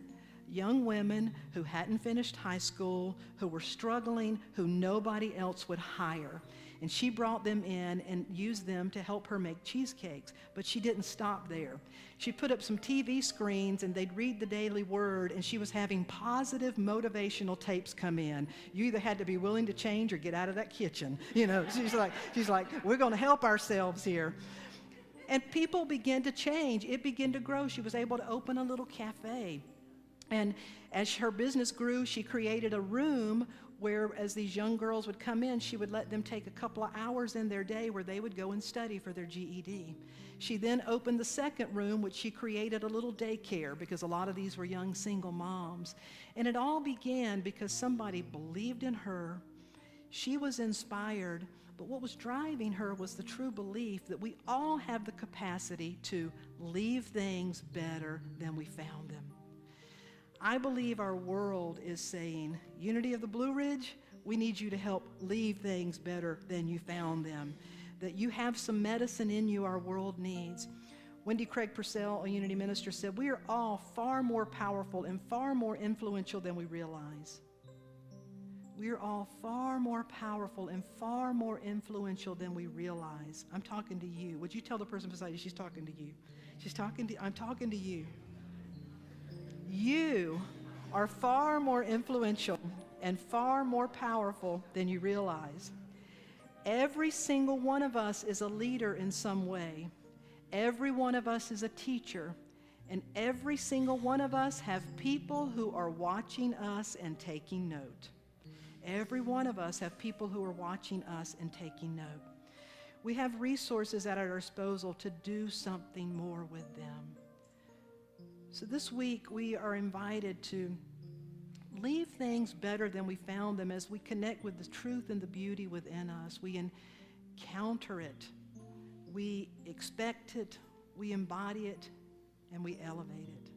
Speaker 1: young women who hadn't finished high school, who were struggling, who nobody else would hire. And she brought them in and used them to help her make cheesecakes. But she didn't stop there. She put up some TV screens and they'd read the Daily Word, and she was having positive motivational tapes come in. You either had to be willing to change or get out of that kitchen. You know, she's like, we're going to help ourselves here. And people began to change. It began to grow. She was able to open a little cafe. And as her business grew, she created a room where, as these young girls would come in, she would let them take a couple of hours in their day where they would go and study for their GED. She then opened the second room, which she created a little daycare, because a lot of these were young single moms. And it all began because somebody believed in her. She was inspired, but what was driving her was the true belief that we all have the capacity to leave things better than we found them. I believe our world is saying, Unity of the Blue Ridge, we need you to help leave things better than you found them. That you have some medicine in you our world needs. Wendy Craig Purcell, a Unity minister, said, we are all far more powerful and far more influential than we realize. We are all far more powerful and far more influential than we realize. I'm talking to you. Would you tell the person beside you, she's talking to you? I'm talking to you. You are far more influential and far more powerful than you realize. Every single one of us is a leader in some way. Every one of us is a teacher. And every single one of us have people who are watching us and taking note. Every one of us have people who are watching us and taking note. We have resources at our disposal to do something more with them. So this week we are invited to leave things better than we found them as we connect with the truth and the beauty within us. We encounter it, we expect it, we embody it, and we elevate it.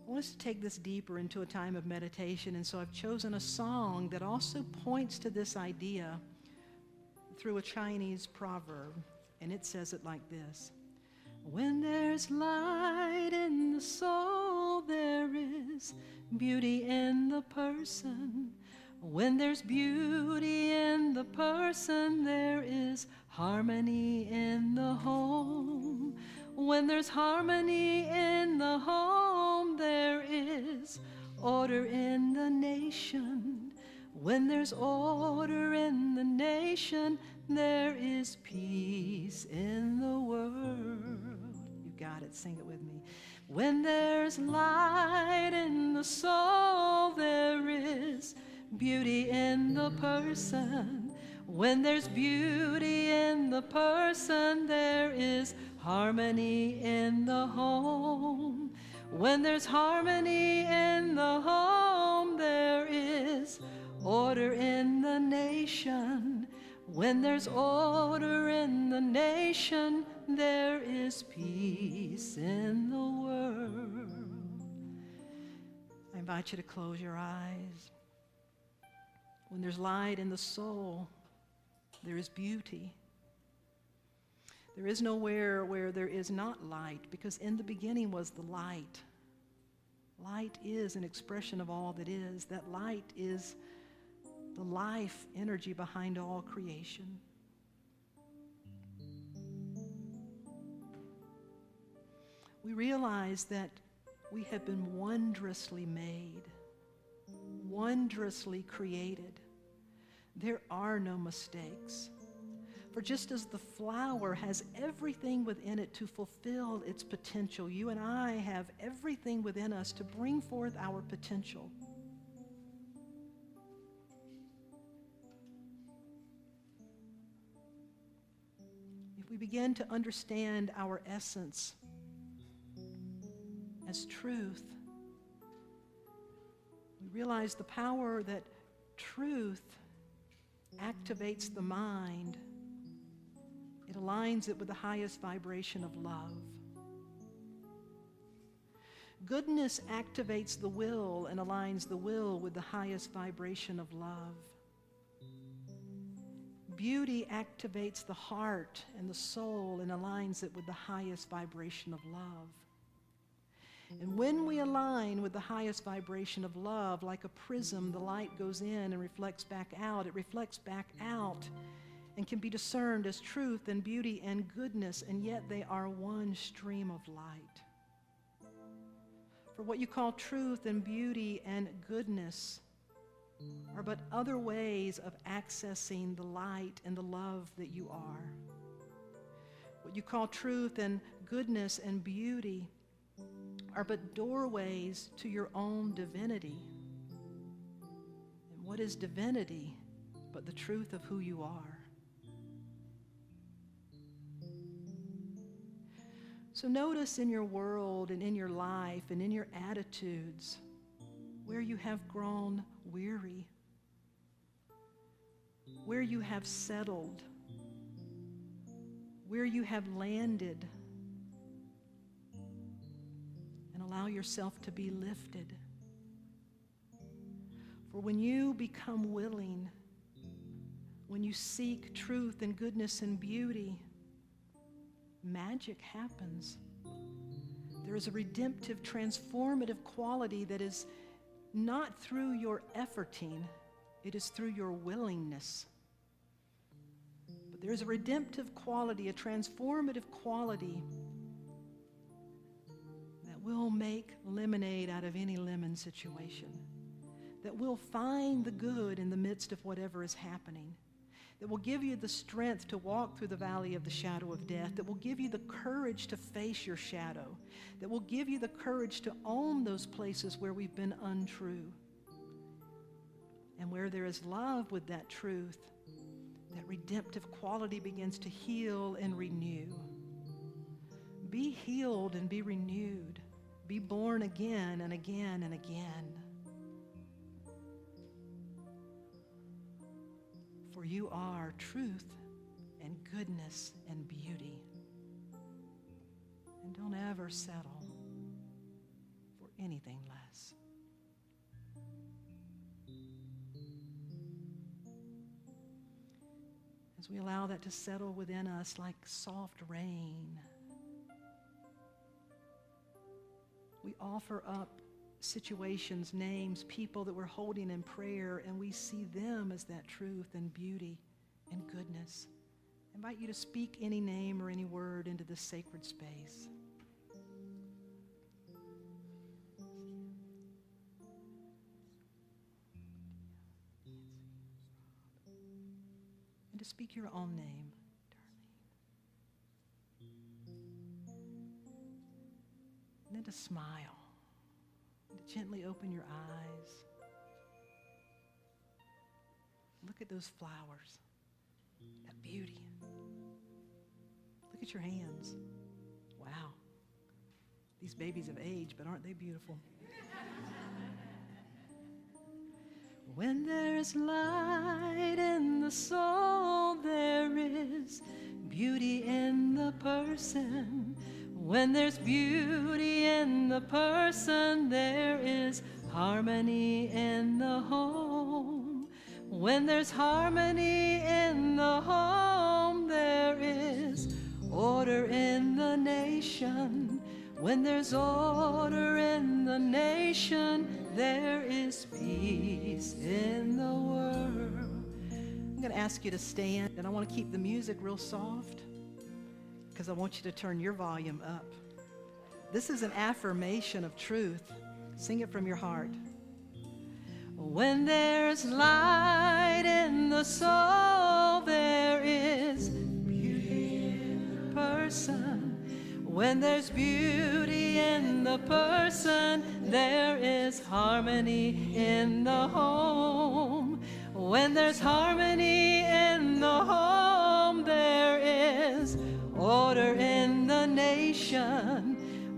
Speaker 1: I want us to take this deeper into a time of meditation, and so I've chosen a song that also points to this idea through a Chinese proverb, and it says it like this. When there's light in the soul, there is beauty in the person. When there's beauty in the person, there is harmony in the home. When there's harmony in the home, there is order in the nation. When there's order in the nation, there is peace in the world. You got it, sing it with me. When there's light in the soul, there is beauty in the person. When there's beauty in the person, there is harmony in the home. When there's harmony in the home, there is order in the nation. When there's order in the nation, there is peace in the world. I invite you to close your eyes. When there's light in the soul, there is beauty. There is nowhere where there is not light, because in the beginning was the light. Light is an expression of all that is. That light is the life energy behind all creation. We realize that we have been wondrously made, wondrously created. There are no mistakes. For just as the flower has everything within it to fulfill its potential, you and I have everything within us to bring forth our potential. If we begin to understand our essence as truth, we realize the power that truth activates the mind. It aligns it with the highest vibration of love. Goodness activates the will and aligns the will with the highest vibration of love. Beauty activates the heart and the soul and aligns it with the highest vibration of love. And when we align with the highest vibration of love, like a prism, the light goes in and reflects back out. It reflects back out and can be discerned as truth and beauty and goodness, and yet they are one stream of light. For what you call truth and beauty and goodness are but other ways of accessing the light and the love that you are. What you call truth and goodness and beauty are but doorways to your own divinity. And what is divinity but the truth of who you are? So notice in your world and in your life and in your attitudes where you have grown weary, where you have settled, where you have landed, and allow yourself to be lifted. For when you become willing, when you seek truth and goodness and beauty, magic happens. There is a redemptive, transformative quality that is not through your efforting, it is through your willingness. But there is a redemptive quality, a transformative quality that will make lemonade out of any lemon situation, that will find the good in the midst of whatever is happening, that will give you the strength to walk through the valley of the shadow of death, that will give you the courage to face your shadow, that will give you the courage to own those places where we've been untrue. And where there is love with that truth, that redemptive quality begins to heal and renew. Be healed and be renewed. Be born again and again and again. For you are truth and goodness and beauty. And don't ever settle for anything less. As we allow that to settle within us like soft rain, we offer up situations, names, people that we're holding in prayer, and we see them as that truth and beauty and goodness. I invite you to speak any name or any word into this sacred space. And to speak your own name, Darlene. And then to smile. To gently open your eyes. Look at those flowers, that beauty. Look at your hands. Wow. These babies have aged, but aren't they beautiful? When there's light in the soul, there is beauty in the person. When there's beauty in the person, there is harmony in the home. When there's harmony in the home, there is order in the nation. When there's order in the nation, there is peace in the world. I'm going to ask you to stand, and I want to keep the music real soft, because I want you to turn your volume up. This is an affirmation of truth. Sing it from your heart. When there's light in the soul, there is beauty in the person. When there's beauty in the person, there is harmony in the home. When there's harmony in the home, there is order in the nation.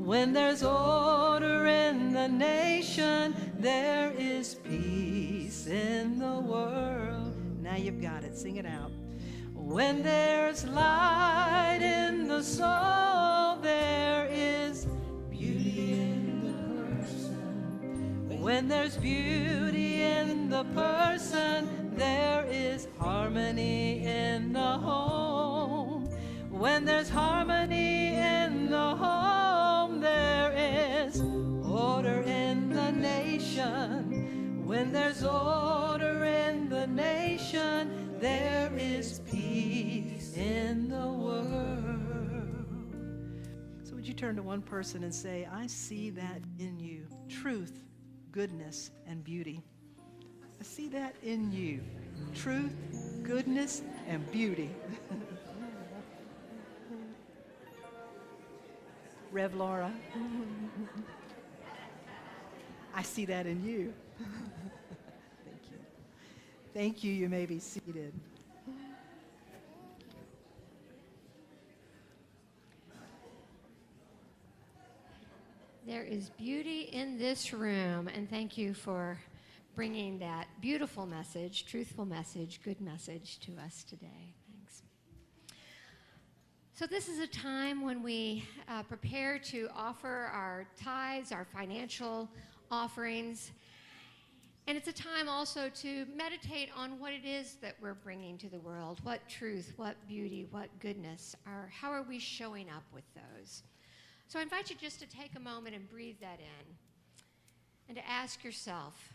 Speaker 1: When there's order in the nation, there is peace in the world. Now you've got it. Sing it out. When there's light in the soul, there is beauty in the person. When there's beauty in the person, there is harmony in the home. When there's harmony in the home, there is When there's order in the nation, there is peace in the world. So would you turn to one person and say, I see that in you. Truth, goodness, and beauty. I see that in you. Truth, goodness, and beauty. Rev Laura, I see that in you. Thank you. Thank you. You may be seated.
Speaker 2: There is beauty in this room, and thank you for bringing that beautiful message, truthful message, good message to us today. Thanks. So this is a time when we prepare to offer our tithes, our financial offerings, and it's a time also to meditate on what it is that we're bringing to the world, what truth, what beauty, what goodness, how are we showing up with those? So I invite you just to take a moment and breathe that in and to ask yourself,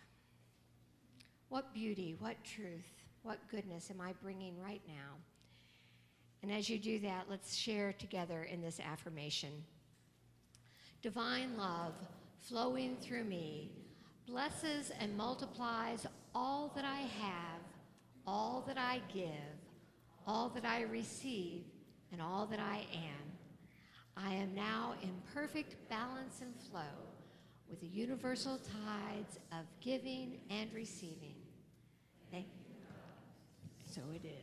Speaker 2: what beauty, what truth, what goodness am I bringing right now? And as you do that, let's share together in this affirmation. Divine love flowing through me blesses and multiplies all that I have, all that I give, all that I receive, and all that I am. I am now in perfect balance and flow with the universal tides of giving and receiving. Thank you. So it is.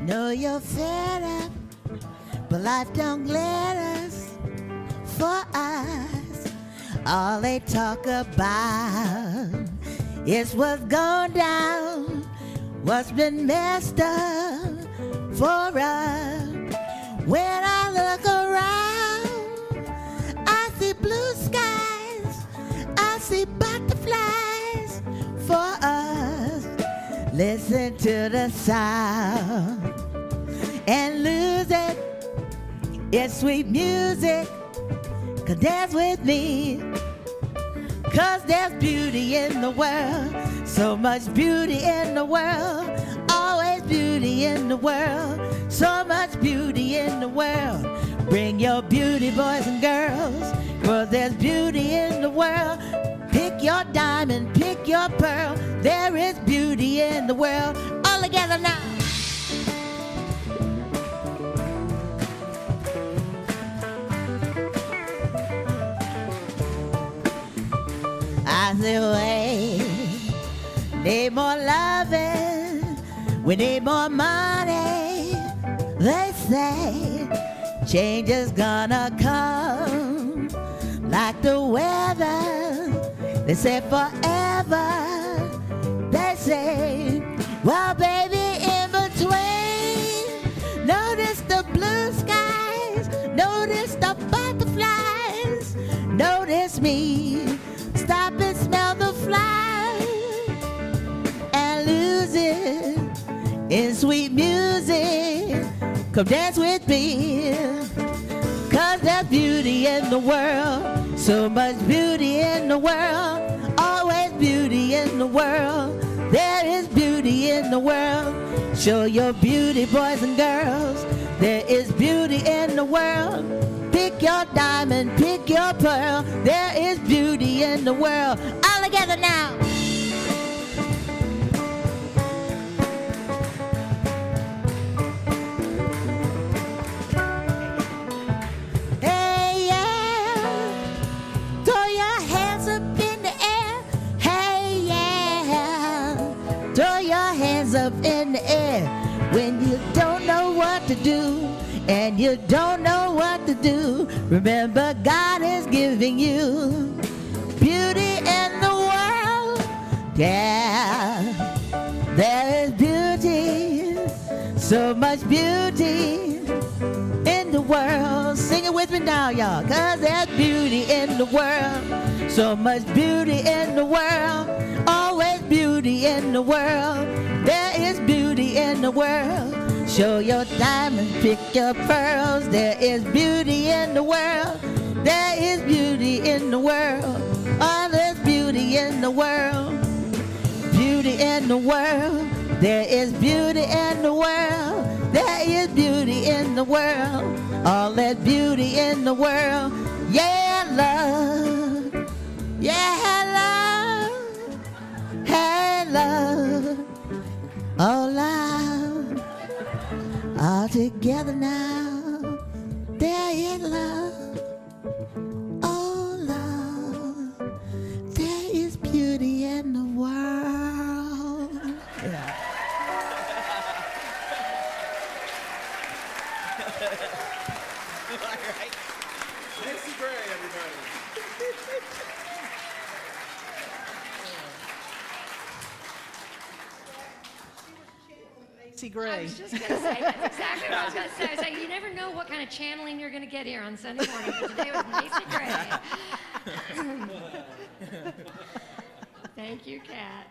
Speaker 3: Know you're fed up, but life don't let us for us. All they talk about is what's gone down, what's been messed up for us. When I look around, I see blue skies, I see butterflies for us. Listen to the sound and lose it. It's sweet music. Come dance with me. 'Cause there's beauty in the world. So much beauty in the world. Always beauty in the world. So much beauty in the world. Bring your beauty, boys and girls. 'Cause there's beauty in the world. Pick your diamond, pick your pearl. There is beauty in the world. All together now. I say, we need more loving, we need more money. They say change is gonna come like the weather. They say forever. They say, well, baby, in between, notice the blue skies, notice the butterflies, notice me. Stop and smell the flowers and lose it in sweet music. Come dance with me. 'Cause there's beauty in the world. So much beauty in the world. Always beauty in the world. There is beauty in the world. Show your beauty, boys and girls. There is beauty in the world. Pick your diamond, pick your pearl. There is beauty in the world. All together now. Hey, yeah. Throw your hands up in the air. Hey, yeah. Throw your hands up in the air. When you don't know what to do and you don't know what to do, remember God is giving you beauty in the world. Yeah, there is beauty So much beauty in the world. Sing it with me now, y'all. 'Cause there's beauty in the world. So much beauty in the world. Always beauty in the world. There is beauty in the world. Show your diamonds, pick your pearls. There is beauty in the world. There is beauty in the world. Oh, there's beauty in the world. Beauty in the world. There is beauty in the world. There is beauty in the world. All that beauty in the world. Yeah, love. Yeah, love. Hey, love. Oh, love. All together now. There is love. Oh, love. There is beauty in the world. Yeah.
Speaker 4: All right. Nancy Gray, everybody.
Speaker 1: Nancy
Speaker 2: I
Speaker 1: Gray.
Speaker 2: was just going to say, that's exactly what I was going to say. I was like, you never know what kind of channeling you're going to get here on Sunday morning, but today was Macy Gray. Thank you, Kat.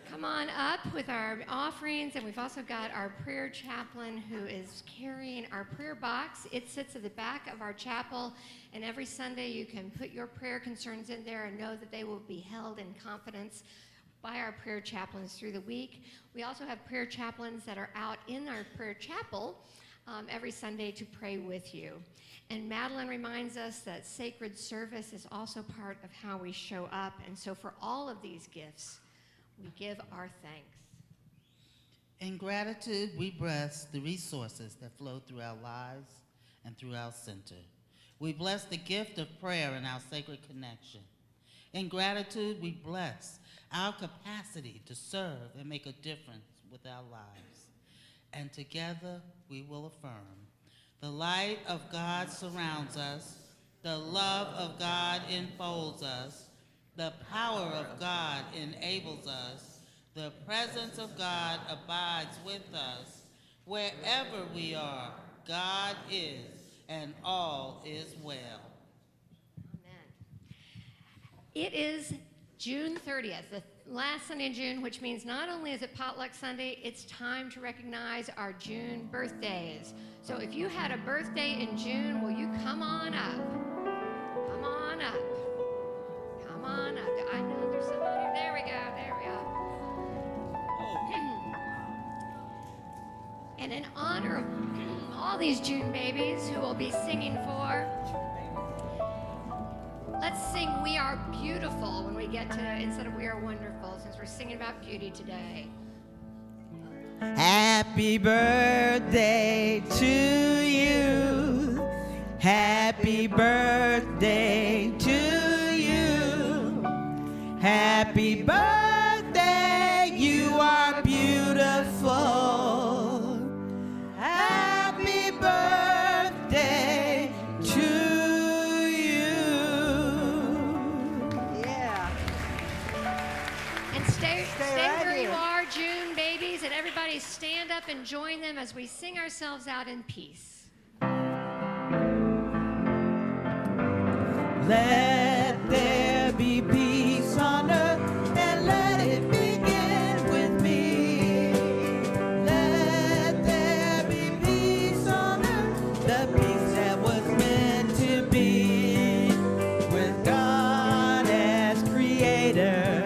Speaker 2: Come on up with our offerings, and we've also got our prayer chaplain who is carrying our prayer box. It sits at the back of our chapel, and every Sunday you can put your prayer concerns in there and know that they will be held in confidence by our prayer chaplains through the week. We also have prayer chaplains that are out in our prayer chapel every Sunday to pray with you. And Madeline reminds us that sacred service is also part of how we show up. And so for all of these gifts, we give our thanks.
Speaker 5: In gratitude, we bless the resources that flow through our lives and through our center. We bless the gift of prayer and our sacred connection. In gratitude, we bless our capacity to serve and make a difference with our lives. And together, we will affirm the light of God surrounds us, the love of God enfolds us, the power of God enables us, the presence of God abides with us. Wherever we are, God is, and all is well.
Speaker 2: Amen. It is June 30th, the last Sunday in June, which means not only is it Potluck Sunday, it's time to recognize our June birthdays. So if you had a birthday in June, will you come on up? Come on up. Come on up. I know there's somebody. There we go. There we go. And in honor of all these June babies who will be singing for, let's sing We Are Beautiful when we get to, instead of We Are Wonderful, since we're singing about beauty today.
Speaker 3: Happy birthday to you. Happy birthday to you. Happy birthday, you are beautiful. Happy birthday to you. Yeah.
Speaker 2: And stay
Speaker 1: right
Speaker 2: where you
Speaker 1: here.
Speaker 2: are, June babies, and everybody stand up and join them as we sing ourselves out in peace.
Speaker 3: Let there be peace on earth, and let it begin with me. Let there be peace on earth, the peace that was meant to be. With God as creator,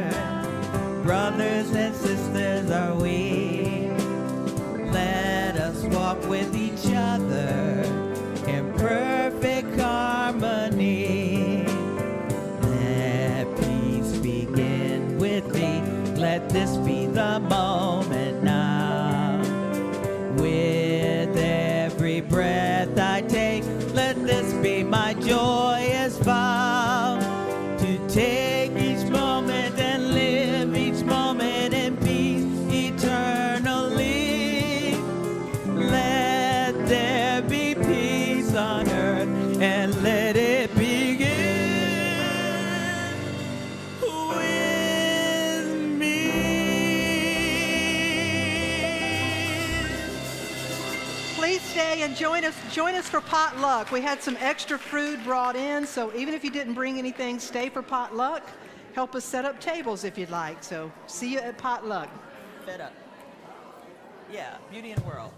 Speaker 3: brothers and sisters are we. Let us walk with each other in perfect harmony. Let peace begin with me. Let this be the moment now. With every breath I take, let this be my joyous vow. To take each moment and live each moment in peace eternally. Let there be peace on earth, and let it begin with me.
Speaker 1: Hey, and join us for potluck. We had some extra food brought in, so even if you didn't bring anything, stay for potluck. Help us set up tables if you'd like. So see you at potluck.
Speaker 6: Fed up. Yeah, Beauty and World.